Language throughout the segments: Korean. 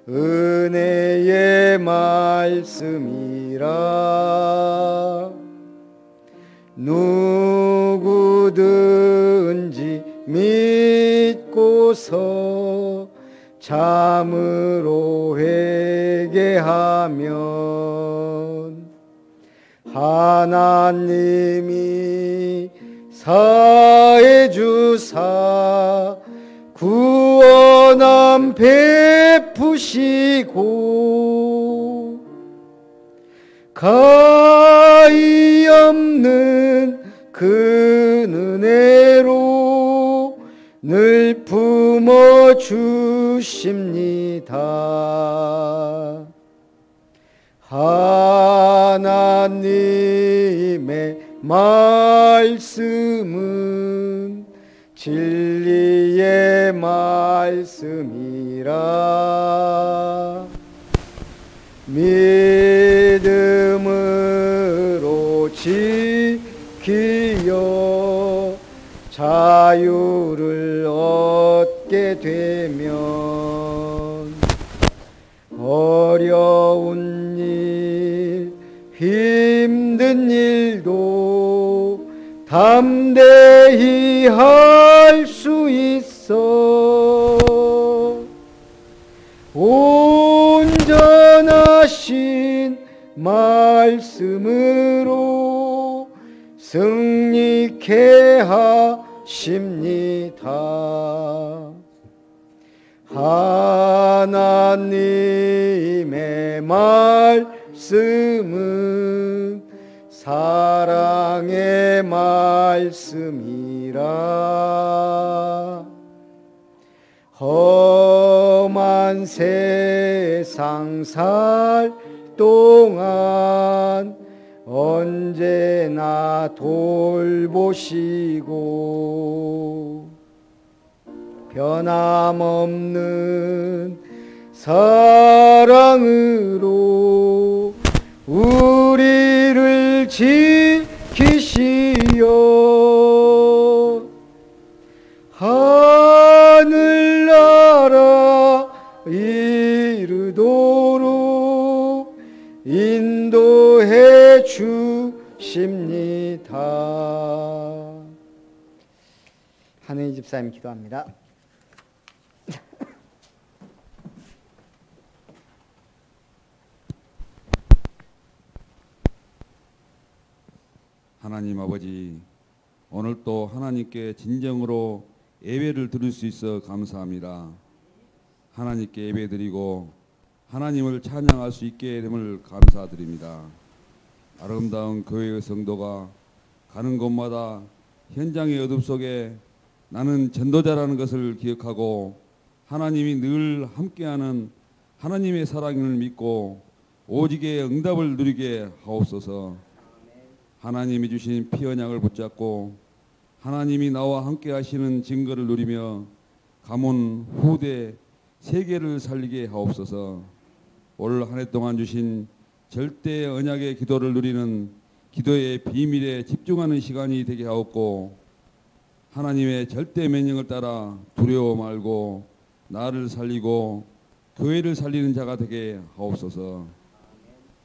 은혜의 말씀이라. 누구든지 믿고서 참으로 회개하면 하나님이 사해 주사 구원함 베푸시고 가히 없는 그 은혜로 늘 품어 주십니다. 하나님의 말씀은 진리의 말씀이라. 믿음으로 지키어 자유를 얻게 되면 어려운 일, 힘든 일도 담대히 할 수 있어. 온전하신 말씀으로 승리케 하십니다. 하나님의 말씀은 사랑의 말씀이라. 험한 세상 살 동안 언제나 돌보시고 변함없는 사랑으로 우리를 지키시어 하늘나라 이르도록 인도해 주십니다. 한은희 집사님 기도합니다. 하나님 아버지, 오늘 또 하나님께 진정으로 예배를 드릴 수 있어 감사합니다. 하나님께 예배드리고 하나님을 찬양할 수 있게 됨을 감사드립니다. 아름다운 교회의 성도가 가는 곳마다 현장의 어둠 속에 나는 전도자라는 것을 기억하고 하나님이 늘 함께하는 하나님의 사랑을 믿고 오직의 응답을 누리게 하옵소서. 하나님이 주신 피 언약을 붙잡고 하나님이 나와 함께 하시는 증거를 누리며 가문 후대 세계를 살리게 하옵소서. 올 한 해 동안 주신 절대 언약의 기도를 누리는 기도의 비밀에 집중하는 시간이 되게 하옵고 하나님의 절대 명령을 따라 두려워 말고 나를 살리고 교회를 살리는 자가 되게 하옵소서.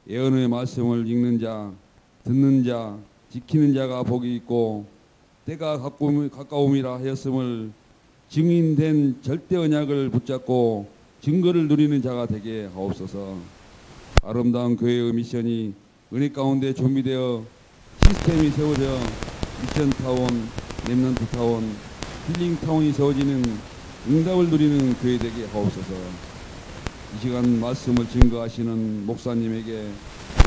예언의 말씀을 읽는 자, 듣는 자, 지키는 자가 복이 있고 때가 가까움이라 하였음을 증인된 절대 언약을 붙잡고 증거를 누리는 자가 되게 하옵소서. 아름다운 교회의 미션이 은혜 가운데 준비되어 시스템이 세워져 미션타운, 렘넌트타운, 힐링타운이 세워지는 응답을 누리는 교회 되게 하옵소서. 이 시간 말씀을 증거하시는 목사님에게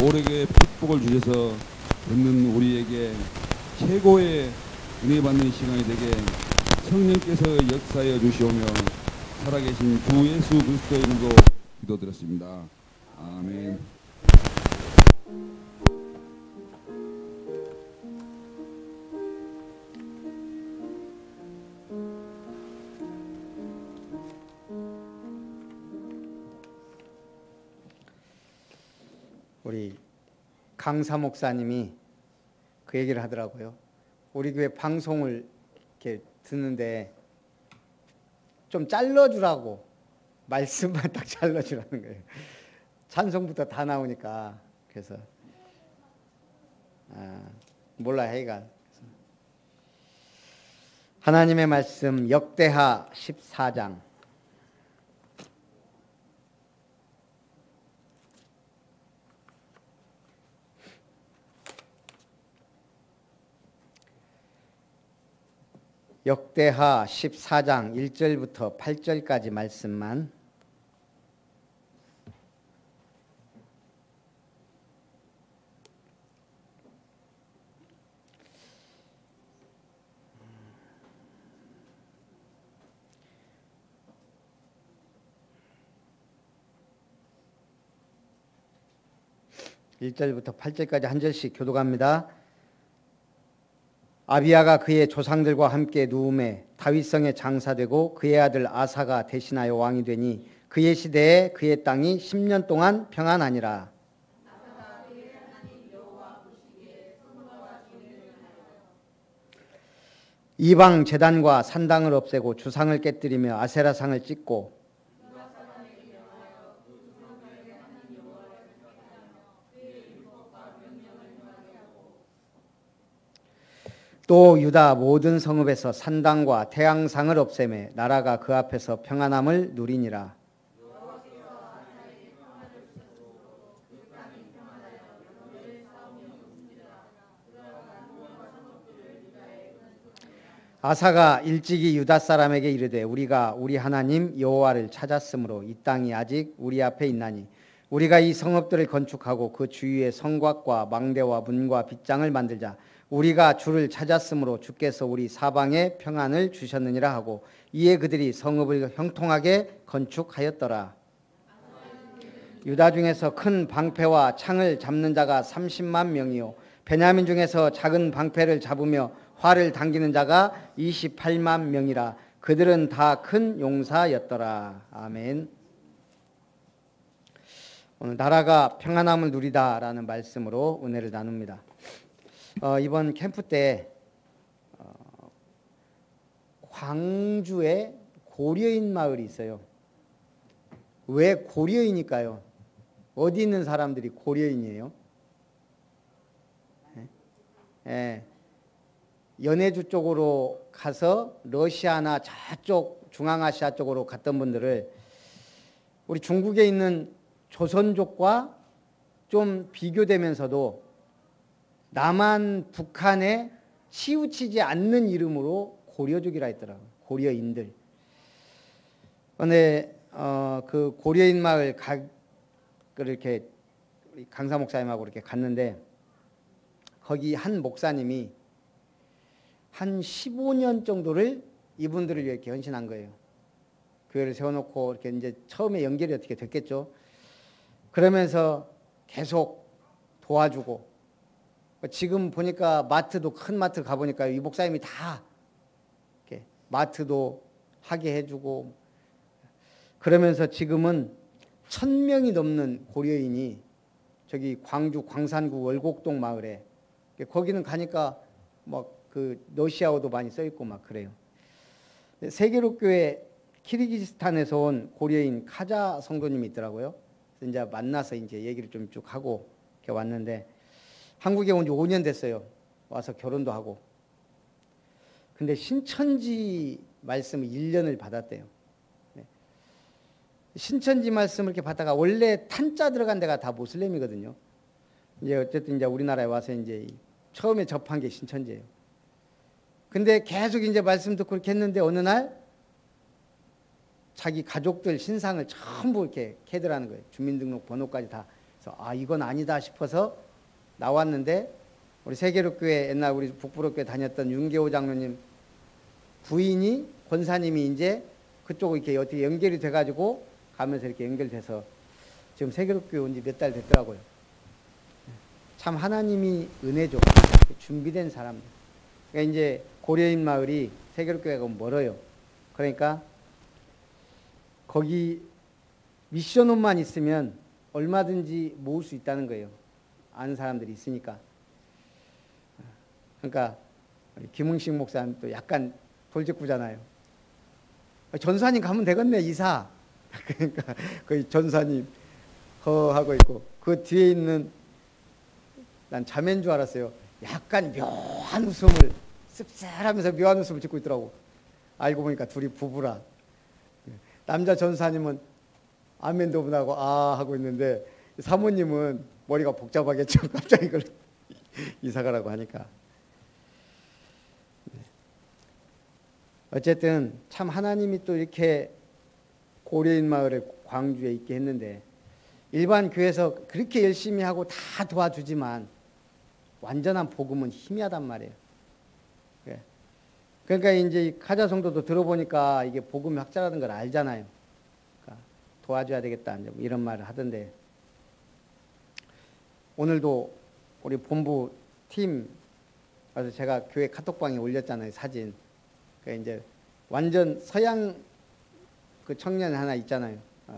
오래게 축복을 주셔서 듣는 우리에게 최고의 은혜 받는 시간이 되게 성령께서 역사하여 주시오며 살아계신 주 예수 그리스도의 이름으로 기도드렸습니다. 아멘. 우리 강사 목사님이 그 얘기를 하더라고요. 우리 교회 방송을 이렇게 듣는데 좀 잘라주라고 말씀만 딱 잘라주라는 거예요. 찬송부터 다 나오니까. 그래서 몰라 해가. 하나님의 말씀 역대하 14장. 역대하 14장 1절부터 8절까지 말씀만. (1절부터) (8절까지) 한 절씩 교독합니다. 아비야가 그의 조상들과 함께 누움에 다윗성에 장사되고 그의 아들 아사가 대신하여 왕이 되니 그의 시대에 그의 땅이 10년 동안 평안하니라. 이방 제단과 산당을 없애고 주상을 깨뜨리며 아세라상을 찢고 또 유다 모든 성읍에서 산당과 태양상을 없애매 나라가 그 앞에서 평안함을 누리니라. 아사가 일찍이 유다 사람에게 이르되 우리가 우리 하나님 여호와를 찾았으므로 이 땅이 아직 우리 앞에 있나니 우리가 이 성읍들을 건축하고 그 주위에 성곽과 망대와 문과 빗장을 만들자. 우리가 주를 찾았으므로 주께서 우리 사방에 평안을 주셨느니라 하고 이에 그들이 성읍을 형통하게 건축하였더라. 유다 중에서 큰 방패와 창을 잡는 자가 30만 명이요 베냐민 중에서 작은 방패를 잡으며 활을 당기는 자가 28만 명이라. 그들은 다 큰 용사였더라. 아멘. 오늘 나라가 평안함을 누리다라는 말씀으로 은혜를 나눕니다. 이번 캠프 때 광주에 고려인 마을이 있어요. 왜 고려인일까요? 어디 있는 사람들이 고려인이에요? 예. 연해주 쪽으로 가서 러시아나 저쪽 중앙아시아 쪽으로 갔던 분들을 우리 중국에 있는 조선족과 좀 비교되면서도 남한 북한에 치우치지 않는 이름으로 고려족이라 했더라고요. 고려인들. 그런데 그 고려인 마을 이렇게 강사 목사님하고 이렇게 갔는데 거기 한 목사님이 한 15년 정도를 이분들을 이렇게 헌신한 거예요. 교회를 세워놓고 이렇게 이제 처음에 연결이 어떻게 됐겠죠. 그러면서 계속 도와주고 지금 보니까 마트도 큰 마트 가보니까 이 목사님이 다 이렇게 마트도 하게 해주고 그러면서 지금은 1000명이 넘는 고려인이 저기 광주 광산구 월곡동 마을에 거기는 가니까 막 그 러시아어도 많이 써 있고 막 그래요. 세계로교회 키르기스탄에서 온 고려인 카자 성도님이 있더라고요. 그래서 이제 만나서 이제 얘기를 좀 쭉 하고 이렇게 왔는데 한국에 온 지 5년 됐어요. 와서 결혼도 하고. 근데 신천지 말씀을 1년을 받았대요. 신천지 말씀을 이렇게 받다가 원래 탄자 들어간 데가 다 모슬렘이거든요. 이제 어쨌든 이제 우리나라에 와서 이제 처음에 접한 게 신천지예요. 근데 계속 이제 말씀 듣고 이렇게 했는데 어느 날 자기 가족들 신상을 전부 이렇게 캐더라는 거예요. 주민등록번호까지 다. 그래서 아 이건 아니다 싶어서 나왔는데 우리 세계로교회 옛날 우리 북부로교회 다녔던 윤계호 장로님 부인이 권사님이 이제 그쪽으로 이렇게 어떻게 연결이 돼가지고 가면서 이렇게 연결돼서 지금 세계로교회 온 지 몇 달 됐더라고요. 참 하나님이 은혜죠. 준비된 사람들. 그러니까 이제 고려인 마을이 세계로교회가 멀어요. 그러니까 거기 미션홈만 있으면 얼마든지 모을 수 있다는 거예요. 아는 사람들이 있으니까. 그러니까 김흥식 목사님 또 약간 돌직구잖아요. 전사님 가면 되겠네 이사. 그러니까 거의 전사님 하고 있고 그 뒤에 있는 난 자매인 줄 알았어요. 약간 묘한 웃음을 씁쓸하면서 묘한 웃음을 짓고 있더라고. 알고 보니까 둘이 부부라. 남자 전사님은 아멘도 못하고 아 하고 있는데 사모님은 머리가 복잡하겠죠. 갑자기 그걸 이사가라고 하니까. 어쨌든 참 하나님이 또 이렇게 고려인 마을에 광주에 있게 했는데 일반 교회에서 그렇게 열심히 하고 다 도와주지만 완전한 복음은 희미하단 말이에요. 그러니까 이제 카자 성도도 들어보니까 이게 복음의 학자라는 걸 알잖아요. 그러니까 도와줘야 되겠다 이런 말을 하던데 오늘도 우리 본부 팀 그래서 제가 교회 카톡방에 올렸잖아요 사진. 그러니까 이제 완전 서양 그 청년 하나 있잖아요.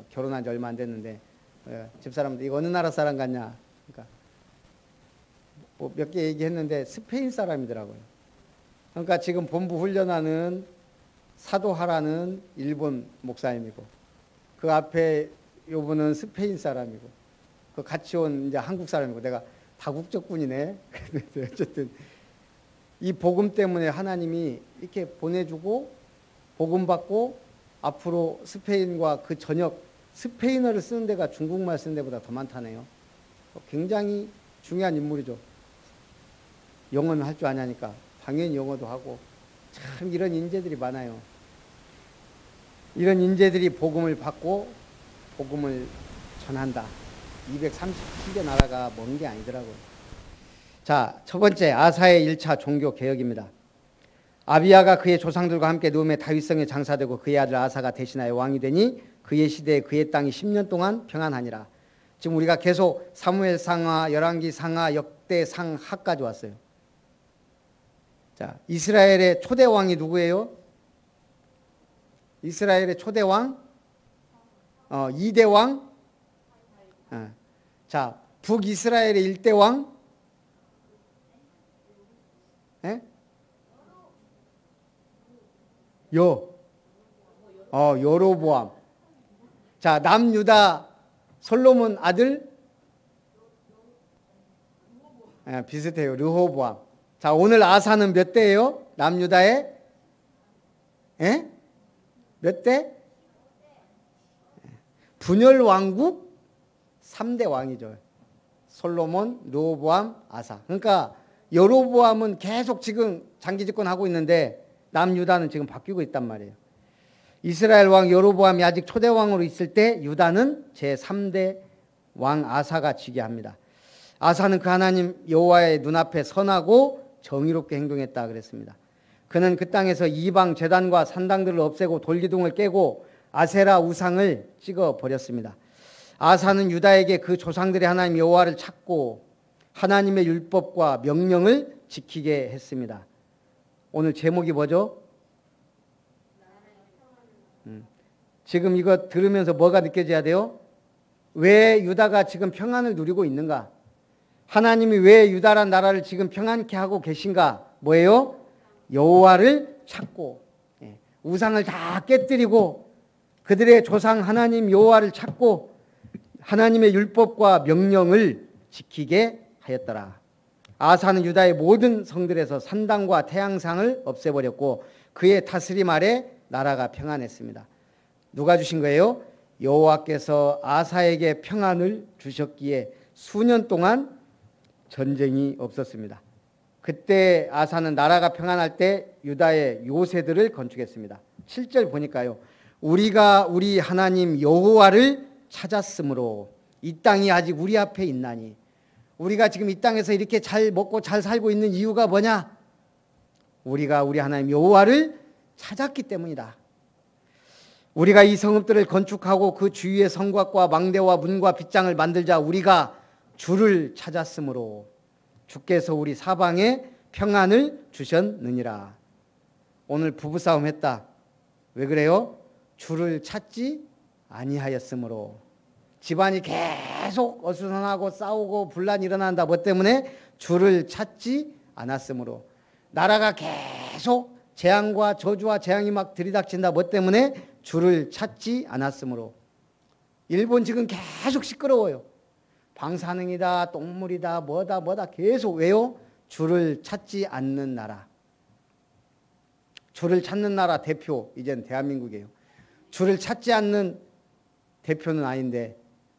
결혼한 지 얼마 안 됐는데 집사람들 이거 어느 나라 사람 같냐? 그러니까 뭐 몇 개 얘기했는데 스페인 사람이더라고요. 그러니까 지금 본부 훈련하는 사도하라는 일본 목사님이고 그 앞에 요분은 스페인 사람이고 그 같이 온 이제 한국 사람이고 내가 다국적군이네. 어쨌든 이 복음 때문에 하나님이 이렇게 보내주고 복음 받고 앞으로 스페인과 그 전역 스페인어를 쓰는 데가 중국말 쓰는 데보다 더 많다네요. 굉장히 중요한 인물이죠. 영어는 할 줄 아냐니까 당연히 영어도 하고 참 이런 인재들이 많아요. 이런 인재들이 복음을 받고 복음을 전한다. 237개 나라가 먼 게 아니더라고요. 자, 첫 번째 아사의 1차 종교 개혁입니다. 아비야가 그의 조상들과 함께 누움의 다윗성에 장사되고 그의 아들 아사가 대신하여 왕이 되니 그의 시대에 그의 땅이 10년 동안 평안하니라. 지금 우리가 계속 사무엘상하, 열왕기상하, 역대상하까지 왔어요. 자, 이스라엘의 초대 왕이 누구예요? 이스라엘의 초대 왕? 2대 왕? 자, 북이스라엘의 1대 왕? 여로보암. 자, 남유다 솔로몬 아들? 비슷해요. 르호보암. 자, 오늘 아사는 몇 대예요? 남유다의? 몇 대? 분열 왕국 3대 왕이죠. 솔로몬, 르호보암, 아사. 그러니까 여로보암은 계속 지금 장기 집권하고 있는데 남유다는 지금 바뀌고 있단 말이에요. 이스라엘 왕 여로보암이 아직 초대 왕으로 있을 때 유다는 제3대 왕 아사가 지게 합니다. 아사는 그 하나님 여호와의 눈앞에 선하고 정의롭게 행동했다 그랬습니다. 그는 그 땅에서 이방 제단과 산당들을 없애고 돌기둥을 깨고 아세라 우상을 찍어 버렸습니다. 아사는 유다에게 그 조상들의 하나님 여호와를 찾고 하나님의 율법과 명령을 지키게 했습니다. 오늘 제목이 뭐죠? 지금 이거 들으면서 뭐가 느껴져야 돼요? 왜 유다가 지금 평안을 누리고 있는가? 하나님이 왜 유다란 나라를 지금 평안케 하고 계신가? 뭐예요? 여호와를 찾고 우상을 다 깨뜨리고 그들의 조상 하나님 여호와를 찾고 하나님의 율법과 명령을 지키게 하였더라. 아사는 유다의 모든 성들에서 산당과 태양상을 없애버렸고 그의 다스림 아래 나라가 평안했습니다. 누가 주신 거예요? 여호와께서 아사에게 평안을 주셨기에 수년 동안 전쟁이 없었습니다. 그때 아사는 나라가 평안할 때 유다의 요새들을 건축했습니다. 7절 보니까요. 우리가 우리 하나님 여호와를 찾았으므로 이 땅이 아직 우리 앞에 있나니. 우리가 지금 이 땅에서 이렇게 잘 먹고 잘 살고 있는 이유가 뭐냐? 우리가 우리 하나님 여호와를 찾았기 때문이다. 우리가 이 성읍들을 건축하고 그 주위에 성곽과 망대와 문과 빗장을 만들자 우리가 주를 찾았으므로 주께서 우리 사방에 평안을 주셨느니라. 오늘 부부싸움 했다. 왜 그래요? 주를 찾지 아니하였으므로. 집안이 계속 어수선하고 싸우고 분란이 일어난다. 뭐 때문에? 주를 찾지 않았으므로. 나라가 계속 재앙과 저주와 재앙이 막 들이닥친다. 뭐 때문에? 주를 찾지 않았으므로. 일본 지금 계속 시끄러워요. 방사능이다, 똥물이다, 뭐다 계속. 왜요? 주를 찾지 않는 나라. 주를 찾는 나라 대표 이젠 대한민국이에요. 주를 찾지 않는 대표는 아닌데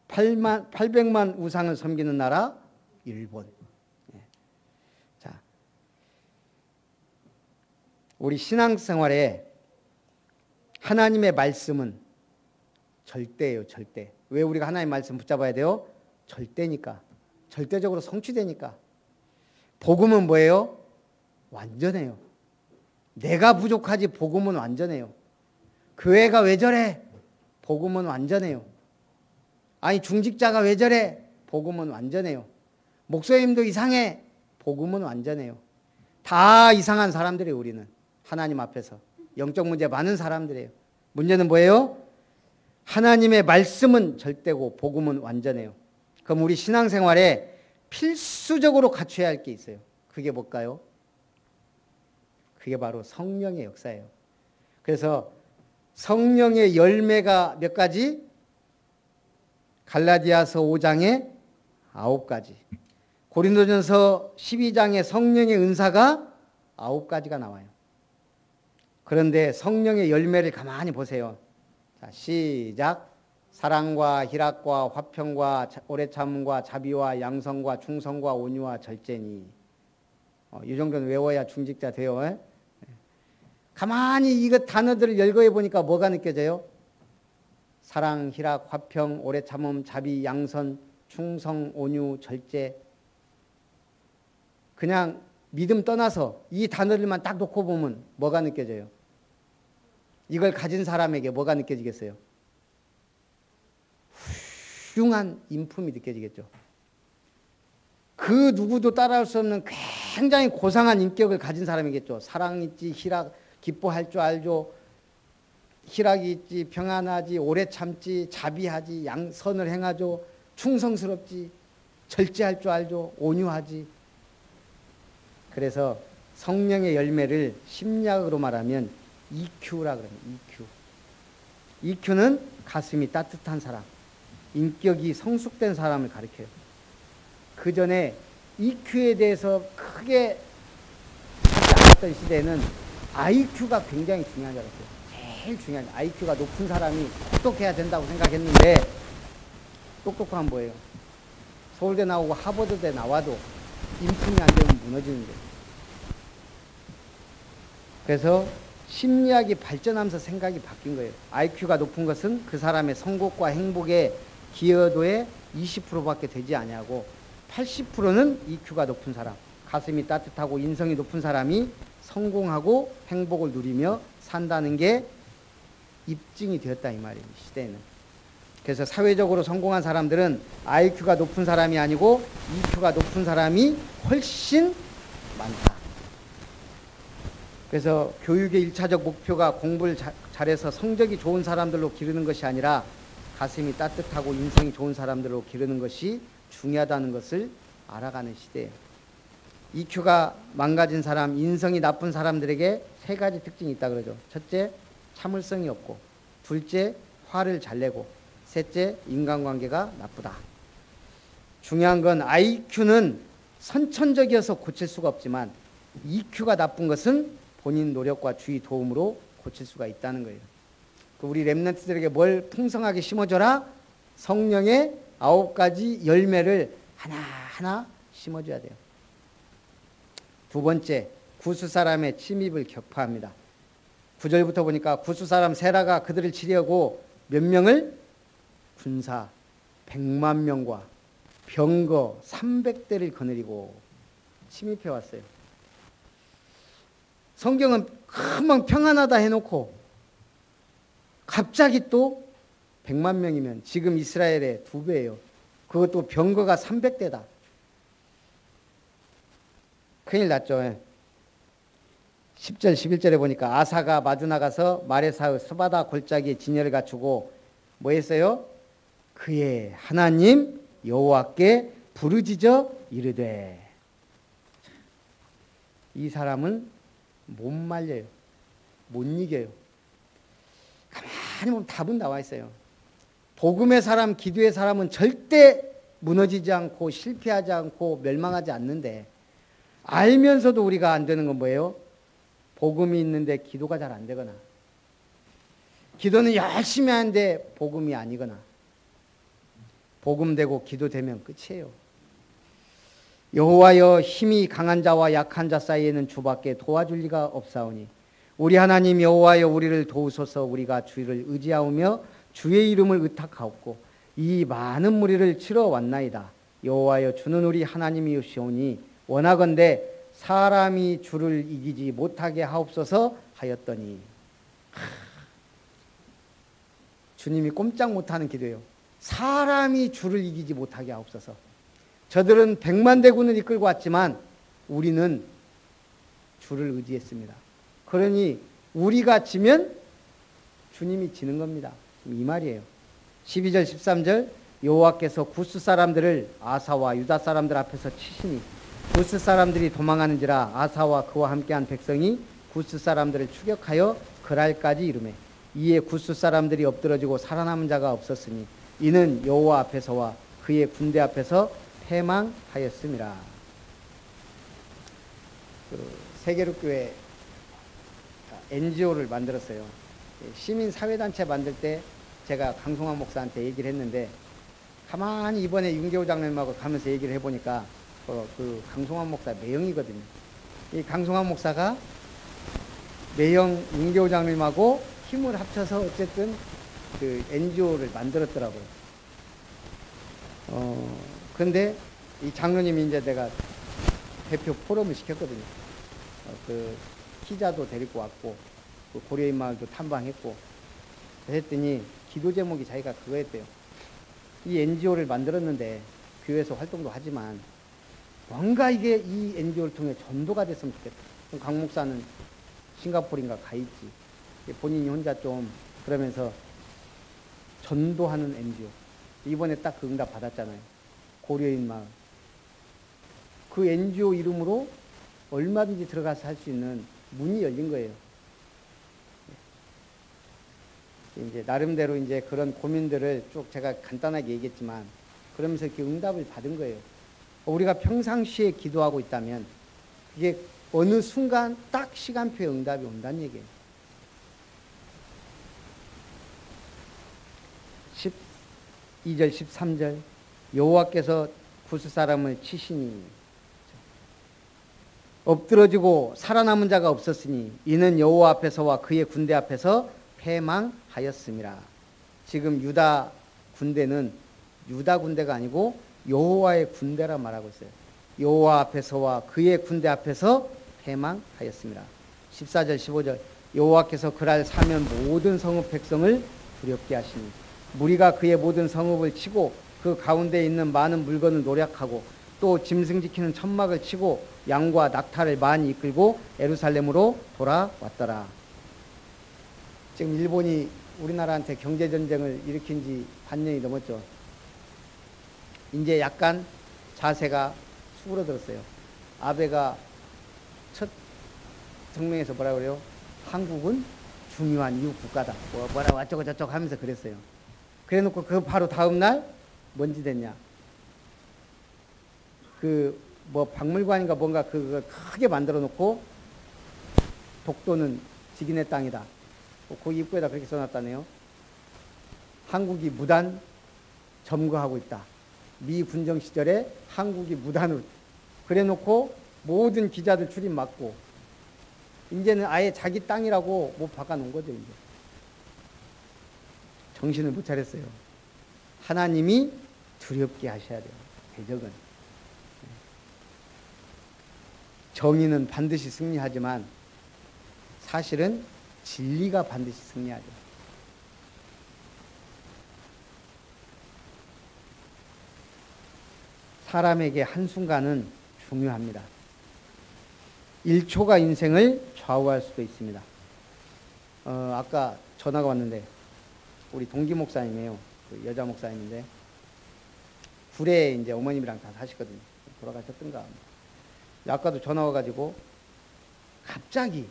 800만 우상을 섬기는 나라 일본. 자, 우리 신앙생활에 하나님의 말씀은 절대예요. 절대. 왜 우리가 하나님의 말씀 붙잡아야 돼요? 절대니까. 절대적으로 성취되니까. 복음은 뭐예요? 완전해요. 내가 부족하지 복음은 완전해요. 교회가 왜 저래? 복음은 완전해요. 아니 중직자가 왜 저래? 복음은 완전해요. 목사님도 이상해? 복음은 완전해요. 다 이상한 사람들이에요. 우리는 하나님 앞에서 영적 문제 많은 사람들이에요. 문제는 뭐예요? 하나님의 말씀은 절대고 복음은 완전해요. 그럼 우리 신앙생활에 필수적으로 갖춰야 할 게 있어요. 그게 뭘까요? 그게 바로 성령의 역사예요. 그래서 성령의 열매가 몇 가지? 갈라디아서 5장에 9가지. 고린도전서 12장에 성령의 은사가 9가지가 나와요. 그런데 성령의 열매를 가만히 보세요. 자, 시작. 사랑과 희락과 화평과 오래 참음과 자비와 양성과 충성과 온유와 절제니. 이 정도는 외워야 중직자 돼요. 가만히 이거 단어들을 열거해 보니까 뭐가 느껴져요? 사랑, 희락, 화평, 오래 참음, 자비, 양선, 충성, 온유, 절제. 그냥 믿음 떠나서 이 단어들만 딱 놓고 보면 뭐가 느껴져요? 이걸 가진 사람에게 뭐가 느껴지겠어요? 훌륭한 인품이 느껴지겠죠. 그 누구도 따라할 수 없는 굉장히 고상한 인격을 가진 사람이겠죠. 사랑 있지, 희락, 기뻐할 줄 알죠. 희락이 있지, 평안하지, 오래 참지, 자비하지, 양선을 행하죠. 충성스럽지, 절제할 줄 알죠. 온유하지. 그래서 성령의 열매를 심리학으로 말하면 EQ라 그래요. EQ. EQ는 가슴이 따뜻한 사람, 인격이 성숙된 사람을 가리켜요. 그 전에 EQ에 대해서 크게 하지 않았던 시대에는 IQ가 굉장히 중요한 줄 알았어요. 제일 중요한 IQ가 높은 사람이 똑똑해야 된다고 생각했는데 똑똑한 뭐예요? 서울대 나오고 하버드대 나와도 인품이 안 되면 무너지는 거예요. 그래서 심리학이 발전하면서 생각이 바뀐 거예요. IQ가 높은 것은 그 사람의 성공과 행복의 기여도의 20%밖에 되지 아니하고 80%는 EQ가 높은 사람, 가슴이 따뜻하고 인성이 높은 사람이 성공하고 행복을 누리며 산다는 게 입증이 되었다 이 말이에요. 시대에는. 그래서 사회적으로 성공한 사람들은 IQ가 높은 사람이 아니고 EQ가 높은 사람이 훨씬 많다. 그래서 교육의 1차적 목표가 공부를 잘해서 성적이 좋은 사람들로 기르는 것이 아니라 가슴이 따뜻하고 인성이 좋은 사람들로 기르는 것이 중요하다는 것을 알아가는 시대예요. EQ가 망가진 사람, 인성이 나쁜 사람들에게 3가지 특징이 있다 그러죠. 첫째, 참을성이 없고, 둘째, 화를 잘 내고, 셋째, 인간관계가 나쁘다. 중요한 건 IQ는 선천적이어서 고칠 수가 없지만 EQ가 나쁜 것은 본인 노력과 주의 도움으로 고칠 수가 있다는 거예요. 우리 렘넌트들에게 뭘 풍성하게 심어줘라? 성령의 9가지 열매를 하나하나 심어줘야 돼요. 두 번째, 구수 사람의 침입을 격파합니다. 9절부터 보니까 구수 사람 세라가 그들을 치려고 몇 명을? 군사 100만 명과 병거 300대를 거느리고 침입해 왔어요. 성경은 금방 평안하다 해놓고 갑자기 또 100만 명이면 지금 이스라엘의 2배예요. 그것도 병거가 300대다. 큰일 났죠. 10절 11절에 보니까 아사가 마주 나가서 마레사의 스바다 골짜기에 진열을 갖추고 뭐 했어요? 그의 하나님 여호와께 부르짖어 이르되. 이 사람은 못 말려요. 못 이겨요. 가만히 보면 답은 나와 있어요. 복음의 사람, 기도의 사람은 절대 무너지지 않고 실패하지 않고 멸망하지 않는데, 알면서도 우리가 안 되는 건 뭐예요? 복음이 있는데 기도가 잘 안 되거나, 기도는 열심히 하는데 복음이 아니거나, 복음 되고 기도 되면 끝이에요. 여호와여, 힘이 강한 자와 약한 자 사이에는 주밖에 도와줄 리가 없사오니 우리 하나님 여호와여, 우리를 도우소서. 우리가 주를 의지하오며 주의 이름을 의탁하옵고 이 많은 무리를 치러 왔나이다. 여호와여, 주는 우리 하나님이시오니 원하건대 사람이 주를 이기지 못하게 하옵소서 하였더니, 주님이 꼼짝 못하는 기도예요. 사람이 주를 이기지 못하게 하옵소서. 저들은 100만 대군을 이끌고 왔지만 우리는 주를 의지했습니다. 그러니 우리가 지면 주님이 지는 겁니다. 이 말이에요. 12절 13절 여호와께서 구스 사람들을 아사와 유다 사람들 앞에서 치시니 구스 사람들이 도망하는지라 아사와 그와 함께한 백성이 구스 사람들을 추격하여 그랄까지 이르매 이에 구스 사람들이 엎드러지고 살아남은 자가 없었으니 이는 여호와 앞에서와 그의 군대 앞에서 패망하였음이라. 세계룩교회 NGO를 만들었어요. 시민사회단체 만들 때 제가 강송환 목사한테 얘기를 했는데, 가만히 이번에 윤계호 장로님하고 가면서 얘기를 해보니까 그 강송환 목사 매형이거든요. 이 강송환 목사가 매형 윤계호 장로님하고 힘을 합쳐서 어쨌든 그 NGO를 만들었더라고요. 근데 이 장로님이 이제 내가 대표 포럼을 시켰거든요. 그 기자도 데리고 왔고, 그 고려인 마을도 탐방했고, 했더니 기도 제목이 자기가 그거였대요. 이 NGO를 만들었는데 교회에서 활동도 하지만 뭔가 이게 이 NGO를 통해 전도가 됐으면 좋겠다. 그럼 강 목사는 싱가포르인가 가 있지. 본인이 혼자 좀 그러면서 전도하는 NGO. 이번에 딱 그 응답 받았잖아요. 고려인 마을. 그 NGO 이름으로 얼마든지 들어가서 할 수 있는 문이 열린 거예요. 이제 나름대로 이제 그런 고민들을 쭉 제가 간단하게 얘기했지만, 그러면서 이렇게 응답을 받은 거예요. 우리가 평상시에 기도하고 있다면 이게 어느 순간 딱 시간표에 응답이 온다는 얘기예요. 12절 13절 여호와께서 구스 사람을 치시니 엎드러지고 살아남은 자가 없었으니 이는 여호와 앞에서와 그의 군대 앞에서 패망하였음이라. 지금 유다 군대는 유다 군대가 아니고 여호와의 군대라 말하고 있어요. 여호와 앞에서와 그의 군대 앞에서 패망하였음이라. 14절 15절 여호와께서 그날 사면 모든 성읍 백성을 두렵게 하시니 무리가 그의 모든 성읍을 치고 그 가운데 있는 많은 물건을 노략하고 또 짐승 지키는 천막을 치고 양과 낙타를 많이 이끌고 예루살렘으로 돌아왔더라. 지금 일본이 우리나라한테 경제전쟁을 일으킨 지 반년이 넘었죠. 이제 약간 자세가 수그러들었어요. 아베가 첫 성명에서 뭐라 그래요? 한국은 중요한 이웃 국가다. 뭐라고 어쩌고 저쩌고 하면서 그랬어요. 그래 놓고 그 바로 다음날 뭔지 됐냐? 뭐 박물관인가 뭔가 그걸 크게 만들어 놓고 독도는 직인의 땅이다. 거기 입구에다 그렇게 써놨다네요. 한국이 무단 점거하고 있다. 미 군정 시절에 한국이 무단으로 그래 놓고 모든 기자들 출입 막고 이제는 아예 자기 땅이라고 못 박아놓은 거죠. 이제 정신을 못 차렸어요. 하나님이 두렵게 하셔야 돼요. 대적은 정의는 반드시 승리하지만 사실은 진리가 반드시 승리하죠. 사람에게 한순간은 중요합니다. 1초가 인생을 좌우할 수도 있습니다. 아까 전화가 왔는데 우리 동기 목사님이에요. 그 여자 목사님인데 굴에 이제 어머님이랑 다 사시거든요. 돌아가셨던가. 아까도 전화 와가지고 갑자기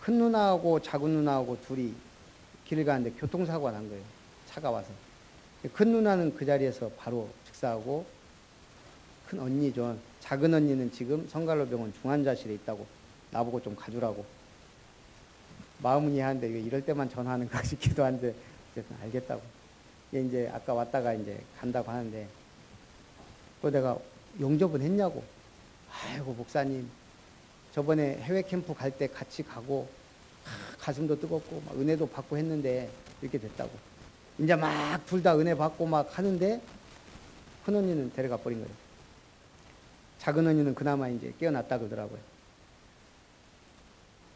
큰 누나하고 작은 누나하고 둘이 길을 가는데 교통사고가 난 거예요. 차가 와서. 큰 누나는 그 자리에서 바로 즉사하고, 큰 언니죠. 작은 언니는 지금 성갈로병원 중환자실에 있다고 나보고 좀 가주라고. 마음은 이해하는데 이럴 때만 전화하는가 싶기도 한데 어쨌든 알겠다고. 이제 아까 왔다가 이제 간다고 하는데, 또 내가 용접은 했냐고. 아이고 목사님, 저번에 해외 캠프 갈 때 같이 가고 가슴도 뜨겁고 막 은혜도 받고 했는데 이렇게 됐다고. 이제 막 둘 다 은혜 받고 막 하는데 큰 언니는 데려가 버린 거예요. 작은 언니는 그나마 이제 깨어났다 그러더라고요.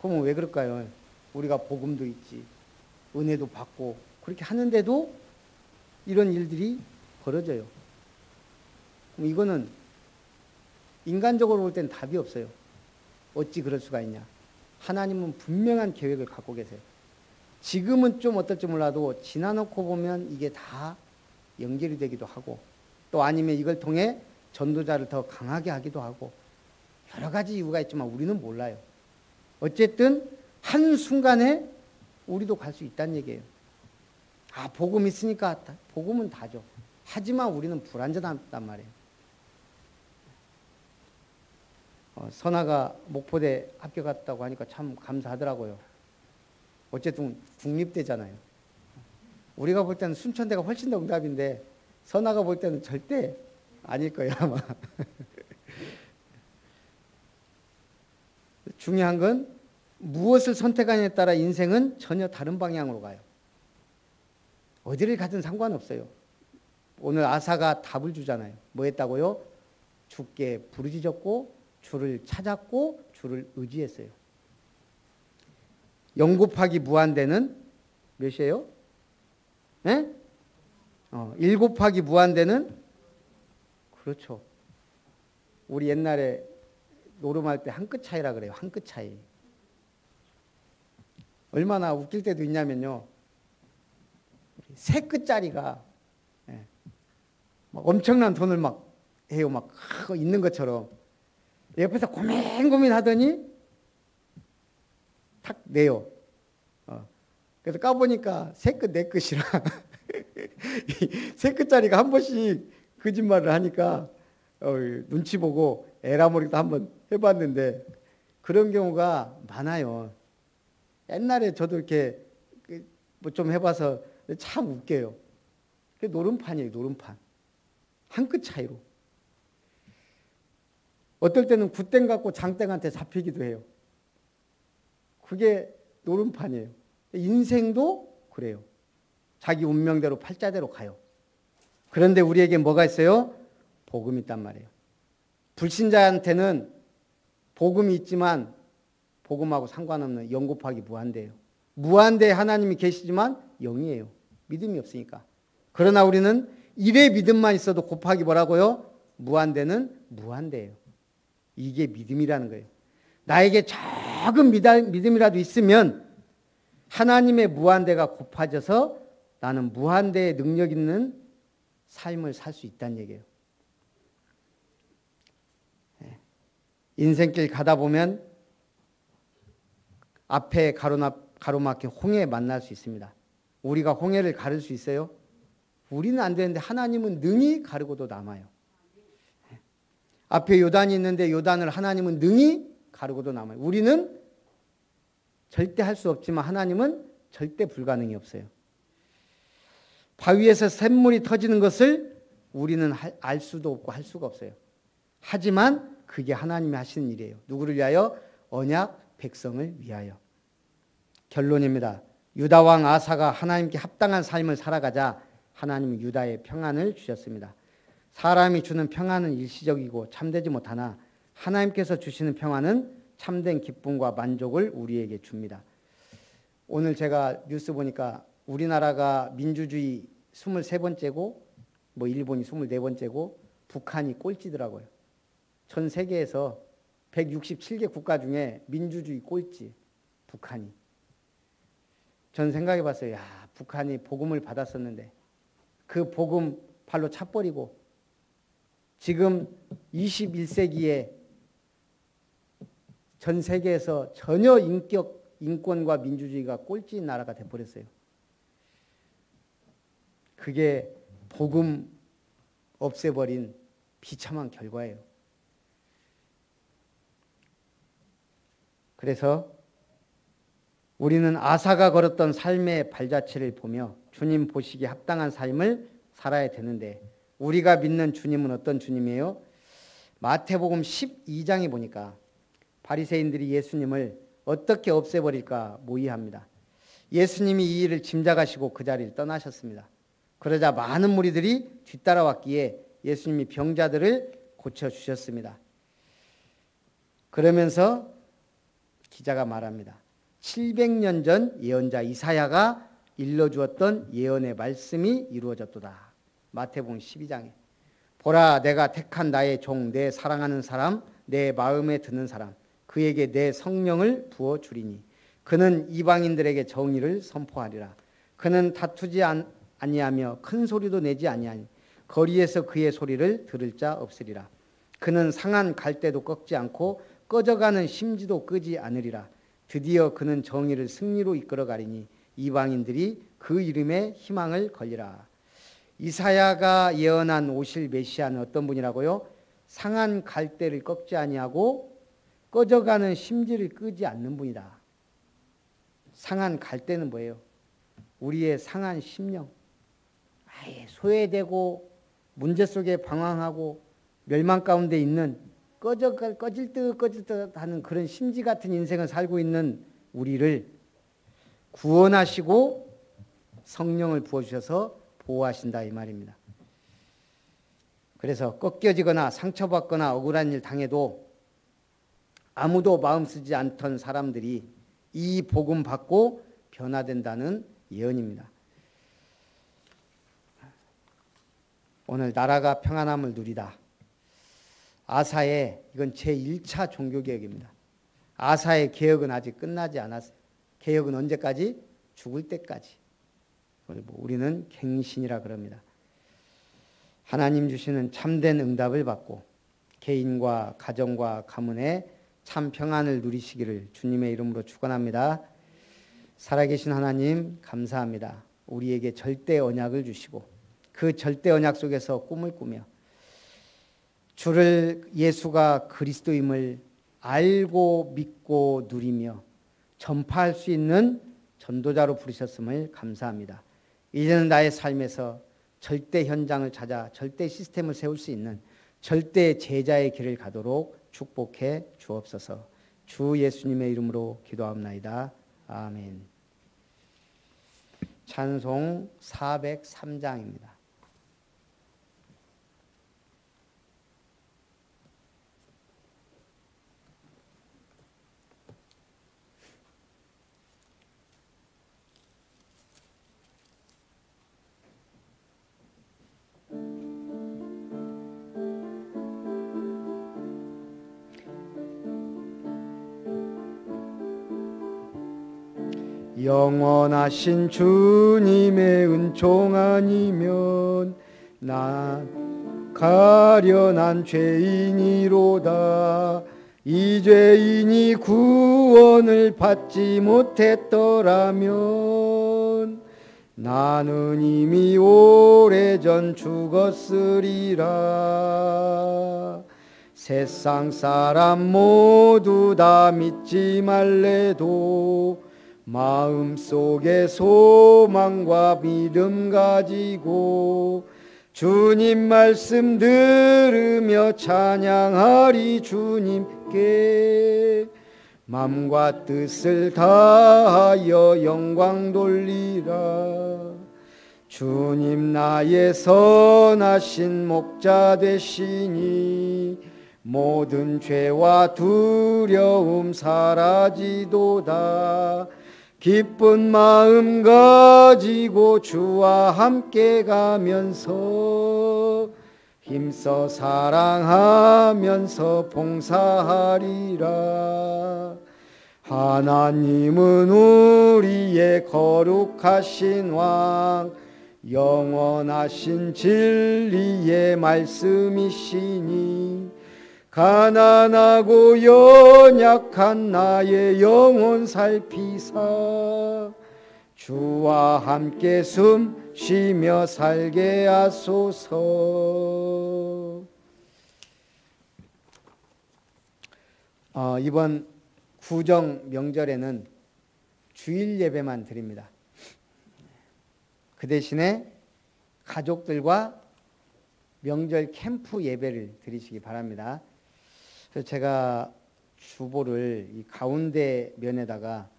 그러면 왜 그럴까요? 우리가 복음도 있지, 은혜도 받고 그렇게 하는데도 이런 일들이 벌어져요. 그럼 이거는 인간적으로 볼 땐 답이 없어요. 어찌 그럴 수가 있냐? 하나님은 분명한 계획을 갖고 계세요. 지금은 좀 어떨지 몰라도 지나놓고 보면 이게 다 연결이 되기도 하고, 또 아니면 이걸 통해 전도자를 더 강하게 하기도 하고, 여러 가지 이유가 있지만 우리는 몰라요. 어쨌든 한순간에 우리도 갈 수 있다는 얘기예요. 아, 복음 있으니까 복음은 다죠. 하지만 우리는 불완전하단 말이에요. 선아가 목포대 합격했다고 하니까 참 감사하더라고요. 어쨌든 국립대잖아요. 우리가 볼 때는 순천대가 훨씬 더 응답인데 선아가 볼 때는 절대 아닐 거예요, 아마. 중요한 건 무엇을 선택하느냐에 따라 인생은 전혀 다른 방향으로 가요. 어디를 가든 상관없어요. 오늘 아사가 답을 주잖아요. 뭐 했다고요? 주께 부르짖었고 주를 찾았고 주를 의지했어요. 0 곱하기 무한대는 몇이에요? 네? 1 곱하기 무한대는? 그렇죠. 우리 옛날에 노름할 때 한 끗 차이라 그래요. 한 끗 차이. 얼마나 웃길 때도 있냐면요. 3끗짜리가 막 엄청난 돈을 막 해요. 막 있는 것처럼. 옆에서 고민 하더니 탁 내요. 그래서 까보니까 3끗, 4끗이라 3끗짜리가 한 번씩 거짓말을 하니까 눈치 보고 에라모리도 한번 해봤는데 그런 경우가 많아요. 옛날에 저도 이렇게 뭐 좀 해봐서 참 웃겨요. 노름판이에요, 노름판. 한 끗 차이로. 어떨 때는 굿땡 갖고 장땡한테 잡히기도 해요. 그게 노름판이에요. 인생도 그래요. 자기 운명대로 팔자대로 가요. 그런데 우리에게 뭐가 있어요? 복음이 있단 말이에요. 불신자한테는 복음이 있지만 복음하고 상관없는 0 곱하기 무한대예요. 무한대에 하나님이 계시지만 0이에요. 믿음이 없으니까. 그러나 우리는 1의 믿음만 있어도 곱하기 뭐라고요? 무한대는 무한대예요. 이게 믿음이라는 거예요. 나에게 작은 믿음이라도 있으면 하나님의 무한대가 곱아져서 나는 무한대의 능력 있는 삶을 살 수 있다는 얘기예요. 인생길 가다 보면 앞에 가로막힌 홍해 만날 수 있습니다. 우리가 홍해를 가를 수 있어요? 우리는 안 되는데 하나님은 능히 가르고도 남아요. 앞에 요단이 있는데 요단을 하나님은 능히 가르고도 남아요. 우리는 절대 할 수 없지만 하나님은 절대 불가능이 없어요. 바위에서 샘물이 터지는 것을 우리는 알 수도 없고 할 수가 없어요. 하지만 그게 하나님이 하시는 일이에요. 누구를 위하여? 언약 백성을 위하여. 결론입니다. 유다 왕 아사가 하나님께 합당한 삶을 살아가자 하나님은 유다에 평안을 주셨습니다. 사람이 주는 평안은 일시적이고 참되지 못하나 하나님께서 주시는 평안은 참된 기쁨과 만족을 우리에게 줍니다. 오늘 제가 뉴스 보니까 우리나라가 민주주의 23번째고 뭐 일본이 24번째고 북한이 꼴찌더라고요. 전 세계에서 167개 국가 중에 민주주의 꼴찌 북한이. 전 생각해 봤어요. 야, 북한이 복음을 받았었는데 그 복음 발로 차버리고 지금 21세기에 전 세계에서 전혀 인권과 민주주의가 꼴찌인 나라가 돼버렸어요. 그게 복음 없애버린 비참한 결과예요. 그래서 우리는 아사가 걸었던 삶의 발자취를 보며 주님 보시기에 합당한 삶을 살아야 되는데, 우리가 믿는 주님은 어떤 주님이에요? 마태복음 12장에 보니까 바리새인들이 예수님을 어떻게 없애버릴까 모의합니다. 예수님이 이 일을 짐작하시고 그 자리를 떠나셨습니다. 그러자 많은 무리들이 뒤따라왔기에 예수님이 병자들을 고쳐주셨습니다. 그러면서 기자가 말합니다. 700년 전 예언자 이사야가 일러주었던 예언의 말씀이 이루어졌도다. 마태복음 12장에 보라, 내가 택한 나의 종, 내 사랑하는 사람, 내 마음에 드는 사람, 그에게 내 성령을 부어주리니 그는 이방인들에게 정의를 선포하리라. 그는 다투지 아니하며 큰 소리도 내지 아니하니 거리에서 그의 소리를 들을 자 없으리라. 그는 상한 갈대도 꺾지 않고 꺼져가는 심지도 끄지 않으리라. 드디어 그는 정의를 승리로 이끌어가리니 이방인들이 그 이름에 희망을 걸리라. 이사야가 예언한 오실 메시아는 어떤 분이라고요? 상한 갈대를 꺾지 아니하고 꺼져가는 심지를 끄지 않는 분이다. 상한 갈대는 뭐예요? 우리의 상한 심령, 아예 소외되고 문제 속에 방황하고 멸망 가운데 있는 꺼질 듯 하는 그런 심지 같은 인생을 살고 있는 우리를 구원하시고 성령을 부어주셔서 보호하신다, 이 말입니다. 그래서 꺾여지거나 상처받거나 억울한 일 당해도 아무도 마음 쓰지 않던 사람들이 이 복음 받고 변화된다는 예언입니다. 오늘 나라가 평안함을 누리다. 아사의, 이건 제1차 종교개혁입니다. 아사의 개혁은 아직 끝나지 않았어요. 개혁은 언제까지? 죽을 때까지. 우리는 갱신이라 그럽니다. 하나님 주시는 참된 응답을 받고 개인과 가정과 가문에 참 평안을 누리시기를 주님의 이름으로 축원합니다. 살아계신 하나님 감사합니다. 우리에게 절대 언약을 주시고 그 절대 언약 속에서 꿈을 꾸며 주를, 예수가 그리스도임을 알고 믿고 누리며 전파할 수 있는 전도자로 부르셨음을 감사합니다. 이제는 나의 삶에서 절대 현장을 찾아 절대 시스템을 세울 수 있는 절대 제자의 길을 가도록 축복해 주옵소서. 주 예수님의 이름으로 기도합나이다. 아멘. 찬송 403장입니다. 영원하신 주님의 은총 아니면 난 가련한 죄인이로다. 이 죄인이 구원을 받지 못했더라면 나는 이미 오래전 죽었으리라. 세상 사람 모두 다 믿지 말래도 마음속에 소망과 믿음 가지고 주님 말씀 들으며 찬양하리. 주님께 맘과 뜻을 다하여 영광 돌리라. 주님 나의 선하신 목자 되시니 모든 죄와 두려움 사라지도다. 기쁜 마음 가지고 주와 함께 가면서 힘써 사랑하면서 봉사하리라. 하나님은 우리의 거룩하신 왕, 영원하신 진리의 말씀이시니 가난하고 연약한 나의 영혼 살피사 주와 함께 숨 쉬며 살게 하소서. 이번 구정 명절에는 주일 예배만 드립니다. 그 대신에 가족들과 명절 캠프 예배를 드리시기 바랍니다. 그래서 제가 주보를 이 가운데 면에다가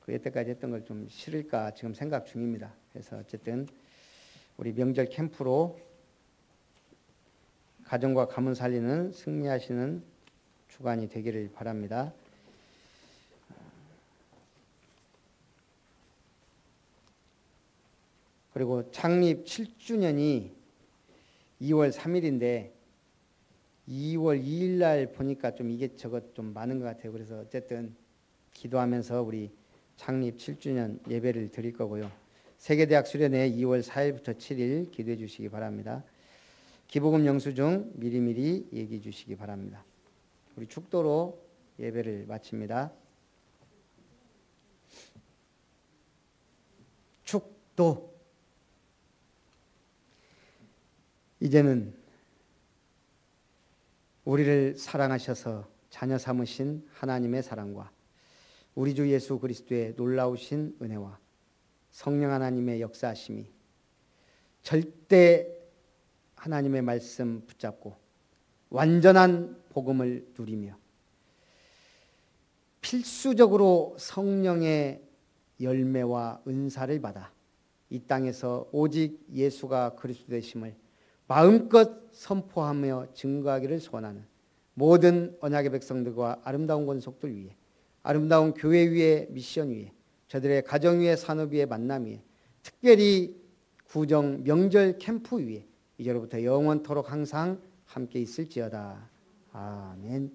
그 여태까지 했던 걸 좀 실을까 지금 생각 중입니다. 그래서 어쨌든 우리 명절 캠프로 가정과 가문 살리는 승리하시는 주간이 되기를 바랍니다. 그리고 창립 7주년이 2월 3일인데 2월 2일 날 보니까 좀 이것저것 좀 많은 것 같아요. 그래서 어쨌든 기도하면서 우리 창립 7주년 예배를 드릴 거고요. 세계대학 수련회 2월 4일부터 7일 기도해 주시기 바랍니다. 기부금 영수증 미리미리 얘기해 주시기 바랍니다. 우리 축도로 예배를 마칩니다. 축도. 이제는 우리를 사랑하셔서 자녀 삼으신 하나님의 사랑과 우리 주 예수 그리스도의 놀라우신 은혜와 성령 하나님의 역사하심이 절대 하나님의 말씀 붙잡고 완전한 복음을 누리며 필수적으로 성령의 열매와 은사를 받아 이 땅에서 오직 예수가 그리스도 되심을 마음껏 선포하며 증거하기를 소원하는 모든 언약의 백성들과 아름다운 권속들 위해, 아름다운 교회 위에, 미션 위에, 저들의 가정 위에, 산업 위에, 만남 위에, 특별히 구정 명절 캠프 위에 이제로부터 영원토록 항상 함께 있을지어다. 아멘.